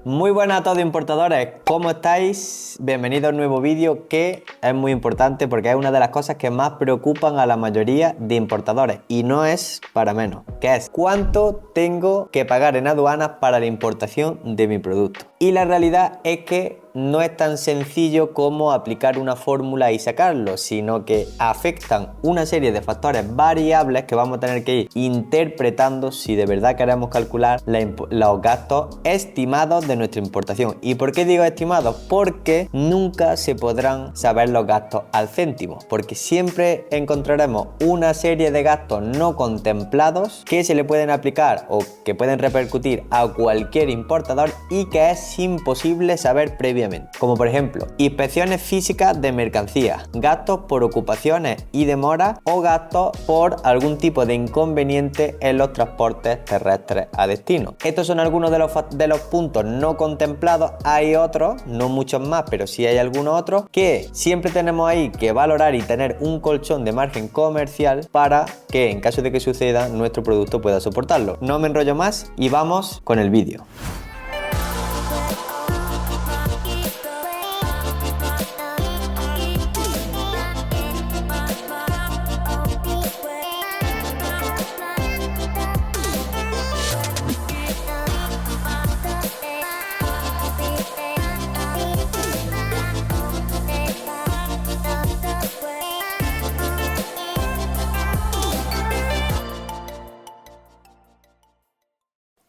Muy buenas a todos importadores, ¿cómo estáis? Bienvenidos a un nuevo vídeo que es muy importante porque es una de las cosas que más preocupan a la mayoría de importadores y no es para menos, que es ¿cuánto tengo que pagar en aduanas para la importación de mi producto? Y la realidad es que no es tan sencillo como aplicar una fórmula y sacarlo, sino que afectan una serie de factores variables que vamos a tener que ir interpretando si de verdad queremos calcular los gastos estimados de nuestra importación. ¿Y por qué digo estimados? Porque nunca se podrán saber los gastos al céntimo, porque siempre encontraremos una serie de gastos no contemplados que se le pueden aplicar o que pueden repercutir a cualquier importador y que es imposible saber previamente. Como por ejemplo, inspecciones físicas de mercancías, gastos por ocupaciones y demoras o gastos por algún tipo de inconveniente en los transportes terrestres a destino. Estos son algunos de los puntos no contemplados. Hay otros, no muchos más, pero sí hay algunos otros que siempre tenemos ahí que valorar y tener un colchón de margen comercial para que en caso de que suceda nuestro producto pueda soportarlo. No me enrollo más y vamos con el vídeo.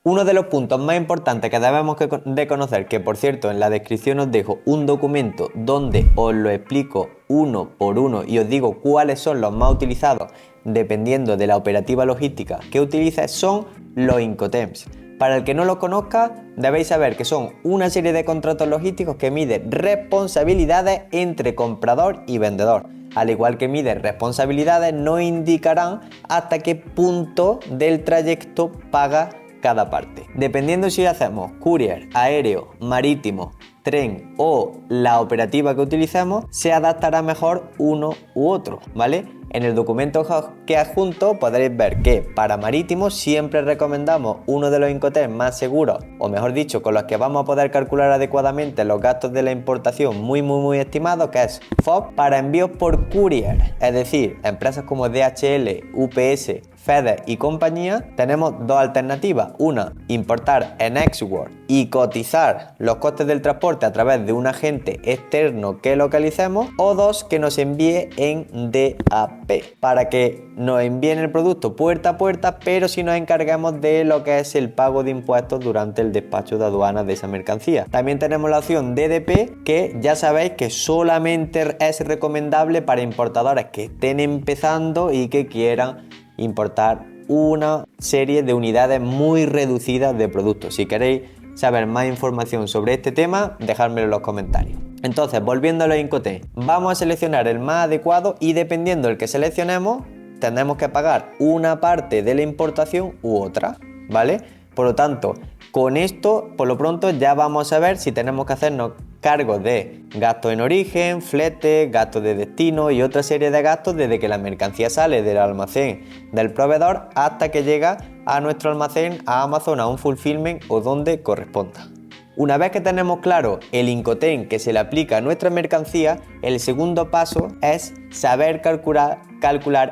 Uno de los puntos más importantes que debemos de conocer, que por cierto en la descripción os dejo un documento donde os lo explico uno por uno y os digo cuáles son los más utilizados dependiendo de la operativa logística que utilices, son los Incoterms. Para el que no lo conozca, debéis saber que son una serie de contratos logísticos que miden responsabilidades entre comprador y vendedor. Al igual que mide responsabilidades, no indicarán hasta qué punto del trayecto paga cada parte. Dependiendo si hacemos courier, aéreo, marítimo, tren o la operativa que utilicemos, se adaptará mejor uno u otro, ¿vale? En el documento que adjunto podréis ver que para marítimo siempre recomendamos uno de los Incoterms más seguros, o mejor dicho, con los que vamos a poder calcular adecuadamente los gastos de la importación muy estimados, que es FOB para envíos por courier, es decir, empresas como DHL, UPS, FedEx y compañía. Tenemos dos alternativas: una, importar en Xworld y cotizar los costes del transporte a través de un agente externo que localicemos, o dos, que nos envíe en DAP para que nos envíen el producto puerta a puerta, pero si nos encarguemos de lo que es el pago de impuestos durante el despacho de aduanas de esa mercancía. También tenemos la opción DDP, que ya sabéis que solamente es recomendable para importadores que estén empezando y que quieran importar una serie de unidades muy reducidas de productos. Si queréis saber más información sobre este tema, dejádmelo en los comentarios. Entonces, volviendo a los Incoterms, vamos a seleccionar el más adecuado y dependiendo del que seleccionemos, tendremos que pagar una parte de la importación u otra, ¿vale? Por lo tanto, con esto, por lo pronto, ya vamos a ver si tenemos que hacernos cargo de gastos en origen, flete, gastos de destino y otra serie de gastos desde que la mercancía sale del almacén del proveedor hasta que llega a nuestro almacén, a Amazon, a un fulfillment o donde corresponda. Una vez que tenemos claro el Incoterm que se le aplica a nuestra mercancía, el segundo paso es saber calcular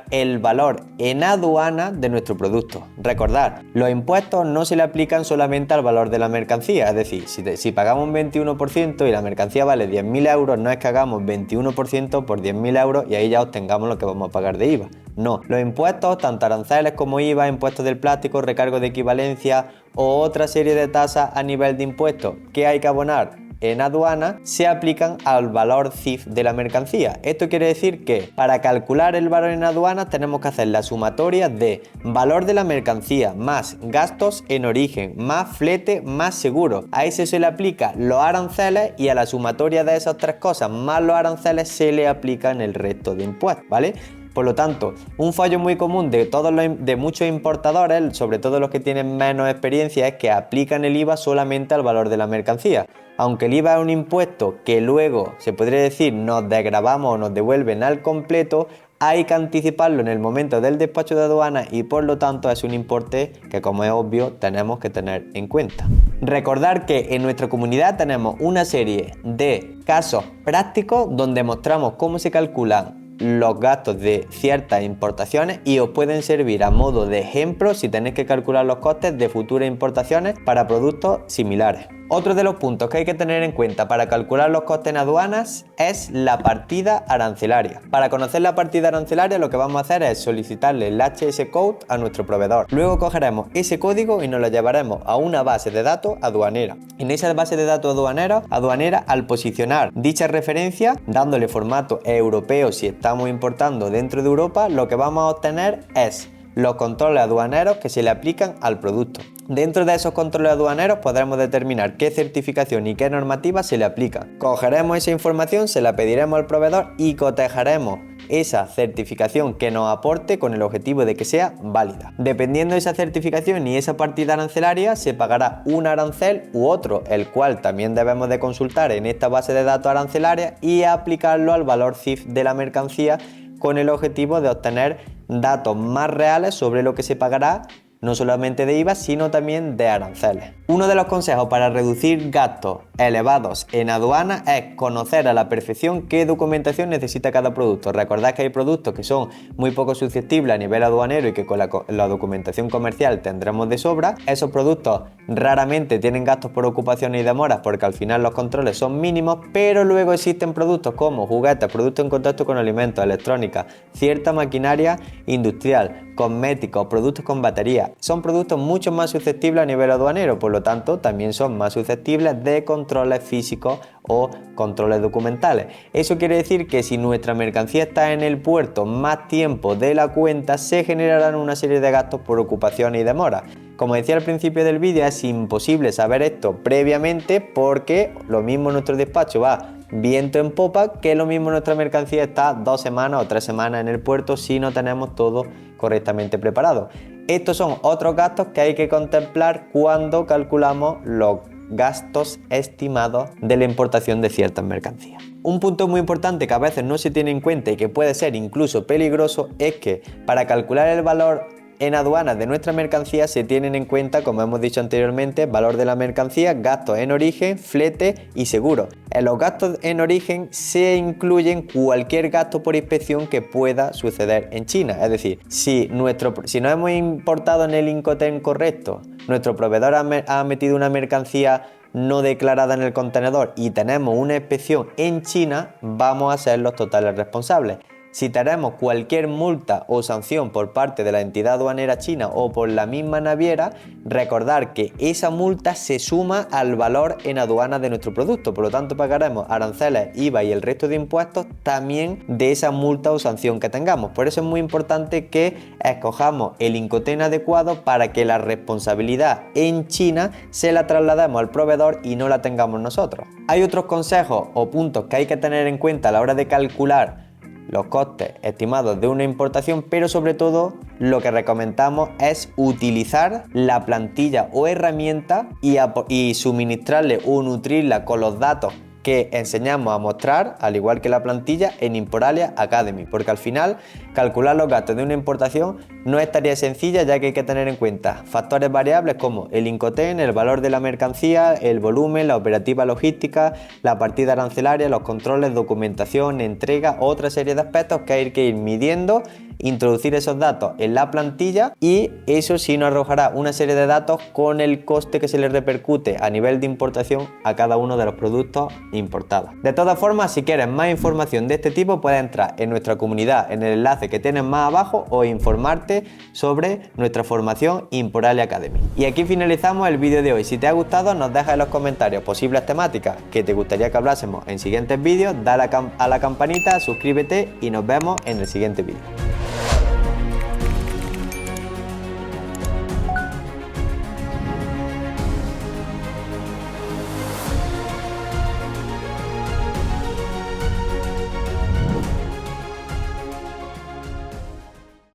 el valor en aduana de nuestro producto. Recordad, los impuestos no se le aplican solamente al valor de la mercancía, es decir, si pagamos un 21% y la mercancía vale 10.000 euros, no es que hagamos 21% por 10.000 euros y ahí ya obtengamos lo que vamos a pagar de IVA. No, los impuestos, tanto aranceles como IVA, impuestos del plástico, recargo de equivalencia o otra serie de tasas a nivel de impuestos que hay que abonar en aduana, se aplican al valor CIF de la mercancía. Esto quiere decir que para calcular el valor en aduanas tenemos que hacer la sumatoria de valor de la mercancía más gastos en origen más flete más seguro. A ese se le aplica los aranceles y a la sumatoria de esas tres cosas más los aranceles se le aplican el resto de impuestos, ¿vale? Por lo tanto, un fallo muy común de muchos importadores, sobre todo los que tienen menos experiencia, es que aplican el IVA solamente al valor de la mercancía. Aunque el IVA es un impuesto que luego, se podría decir, nos desgravamos o nos devuelven al completo, hay que anticiparlo en el momento del despacho de aduana y por lo tanto es un importe que, como es obvio, tenemos que tener en cuenta. Recordar que en nuestra comunidad tenemos una serie de casos prácticos donde mostramos cómo se calculan los gastos de ciertas importaciones y os pueden servir a modo de ejemplo si tenéis que calcular los costes de futuras importaciones para productos similares. Otro de los puntos que hay que tener en cuenta para calcular los costes en aduanas es la partida arancelaria. Para conocer la partida arancelaria lo que vamos a hacer es solicitarle el HS Code a nuestro proveedor. Luego cogeremos ese código y nos lo llevaremos a una base de datos aduanera. En esa base de datos aduanera, al posicionar dicha referencia, dándole formato europeo si estamos importando dentro de Europa, lo que vamos a obtener es los controles aduaneros que se le aplican al producto. Dentro de esos controles aduaneros podremos determinar qué certificación y qué normativa se le aplican. Cogeremos esa información, se la pediremos al proveedor y cotejaremos esa certificación que nos aporte con el objetivo de que sea válida. Dependiendo de esa certificación y esa partida arancelaria, se pagará un arancel u otro, el cual también debemos de consultar en esta base de datos arancelaria y aplicarlo al valor CIF de la mercancía con el objetivo de obtener datos más reales sobre lo que se pagará, no solamente de IVA, sino también de aranceles. Uno de los consejos para reducir gastos elevados en aduana es conocer a la perfección qué documentación necesita cada producto. Recordad que hay productos que son muy poco susceptibles a nivel aduanero y que con la documentación comercial tendremos de sobra. Esos productos raramente tienen gastos por ocupaciones y demoras porque al final los controles son mínimos, pero luego existen productos como juguetes, productos en contacto con alimentos, electrónica, cierta maquinaria industrial, cosméticos, productos con batería. Son productos mucho más susceptibles a nivel aduanero, por lo tanto también son más susceptibles de controles físicos o controles documentales. Eso quiere decir que si nuestra mercancía está en el puerto más tiempo de la cuenta, se generarán una serie de gastos por ocupación y demora. Como decía al principio del vídeo, es imposible saber esto previamente porque lo mismo nuestro despacho va viento en popa que lo mismo nuestra mercancía está 2 semanas o 3 semanas en el puerto si no tenemos todo correctamente preparado. Estos son otros gastos que hay que contemplar cuando calculamos los gastos estimados de la importación de ciertas mercancías. Un punto muy importante que a veces no se tiene en cuenta y que puede ser incluso peligroso es que para calcular el valor en aduanas de nuestra mercancía se tienen en cuenta, como hemos dicho anteriormente, valor de la mercancía, gastos en origen, flete y seguro. En los gastos en origen se incluyen cualquier gasto por inspección que pueda suceder en China. Es decir, si nos hemos importado en el Incoterm correcto, nuestro proveedor ha metido una mercancía no declarada en el contenedor y tenemos una inspección en China, vamos a ser los totales responsables. Si tenemos cualquier multa o sanción por parte de la entidad aduanera china o por la misma naviera, recordar que esa multa se suma al valor en aduana de nuestro producto, por lo tanto pagaremos aranceles, IVA y el resto de impuestos también de esa multa o sanción que tengamos. Por eso es muy importante que escojamos el Incoterm adecuado para que la responsabilidad en China se la traslademos al proveedor y no la tengamos nosotros. Hay otros consejos o puntos que hay que tener en cuenta a la hora de calcular los costes estimados de una importación, pero sobre todo lo que recomendamos es utilizar la plantilla o herramienta y suministrarle o nutrirla con los datos que enseñamos a mostrar, al igual que la plantilla, en Imporalia Academy, porque al final calcular los gastos de una importación no es tarea sencilla, ya que hay que tener en cuenta factores variables como el Incoterm, el valor de la mercancía, el volumen, la operativa logística, la partida arancelaria, los controles, documentación, entrega, otra serie de aspectos que hay que ir midiendo, introducir esos datos en la plantilla y eso sí nos arrojará una serie de datos con el coste que se le repercute a nivel de importación a cada uno de los productos importados. De todas formas, si quieres más información de este tipo, puedes entrar en nuestra comunidad en el enlace que tienes más abajo o informarte sobre nuestra formación Imporalia Academy. Y aquí finalizamos el vídeo de hoy. Si te ha gustado, nos dejas en los comentarios posibles temáticas que te gustaría que hablásemos en siguientes vídeos, dale a la campanita, suscríbete y nos vemos en el siguiente vídeo.